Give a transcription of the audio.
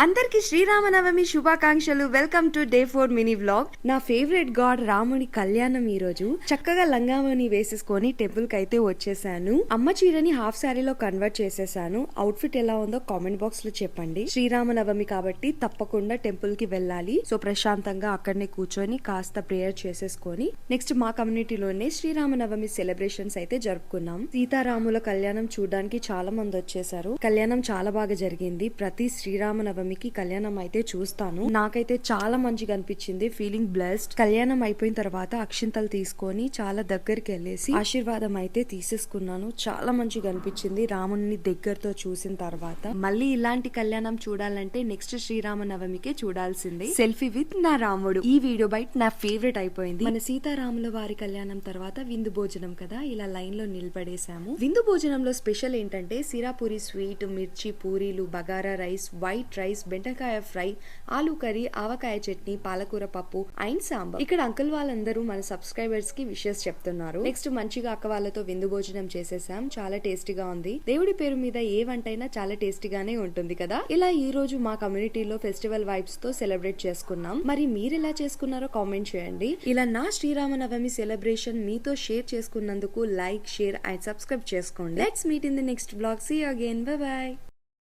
అందరికి శ్రీరామనవమి శుభాకాంక్షలు. Welcome to day 4 mini vlog. నా ఫేవరెట్ గాడ్ రాముని కళ్యాణం ఈ రోజు. చక్కగా లంగావని వేసేసుకొని టెంపుల్ కి అయితే వచ్చేసాను. అమ్మ చీరని హాఫ్ శారీలో కన్వర్ట్ చేసేసాను. అవుట్ఫిట్ ఎలా ఉందో కామెంట్ బాక్స్ లో చెప్పండి. శ్రీరామనవమి కాబట్టి తప్పకుండా టెంపుల్ కి వెళ్ళాలి. సో ప్రశాంతంగా అక్కడనే కూర్చొని కాస్త ప్రేయర్ చేసేసుకొని నెక్స్ట్ మా కమ్యూనిటీలోనే శ్రీరామనవమి సెలబ్రేషన్స్ అయితే జరుపుకున్నాం. సీతారాముల కళ్యాణం చూడడానికి చాలా మంది వచ్చేసారు. కళ్యాణం చాలా బాగా జరిగింది. ప్రతి శ్రీరామనవమి కళ్యాణం అయితే చూస్తాను. నాకైతే చాలా మంచిగా అనిపించింది. Feeling blessed. కళ్యాణం అయిపోయిన తర్వాత అక్షింతలు తీసుకొని చాలా దగ్గరికి వెళ్ళేసి ఆశీర్వాదం అయితే తీసేసుకున్నాను. చాలా మంచిగా అనిపించింది రాముని దగ్గరతో చూసిన తర్వాత. మళ్ళీ ఇలాంటి కళ్యాణం చూడాలంటే నెక్స్ట్ శ్రీరామనవమికే చూడాల్సిందే. సెల్ఫీ విత్ నా రాముడు. ఈ వీడియో బైట్ నా ఫేవరెట్ అయిపోయింది. మన సీతారాముల వారి కళ్యాణం తర్వాత విందు భోజనం కదా, ఇలా లైన్ లో నిలబడేసాము. విందు భోజనంలో స్పెషల్ ఏంటంటే సిరాపూరి స్వీట్, మిర్చి పూరీలు, బగారా రైస్, వైట్ రైస్, బెండకాయ ఫ్రై, ఆలూ కర్రీ, ఆవకాయ చట్నీ, పాలకూర పప్పు అండ్ సాంబార్. ఇక్కడ అంకుల్ వాళ్ళందరూ మన సబ్స్క్రైబర్స్ కి విషెస్ చెప్తున్నారు. నెక్స్ట్ మంచిగా అక్క వాళ్ళతో విందు భోజనం చేసేసాం. చాలా టేస్టీగా ఉంది. దేవుడి పేరు మీద ఏ వంట అయినా చాలా టేస్టీగానే ఉంటుంది కదా. ఇలా ఈ రోజు మా కమ్యూనిటీలో ఫెస్టివల్ వైబ్స్ తో సెలబ్రేట్ చేసుకున్నాం. మరి మీరు ఎలా చేసుకున్నారో కామెంట్ చేయండి. ఇలా నా శ్రీరామనవమి సెలబ్రేషన్ మీతో షేర్ చేసుకున్నందుకు లైక్, షేర్ అండ్ సబ్స్క్రైబ్ చేసుకోండి. Let's meet in the next blog. See you again. Bye by.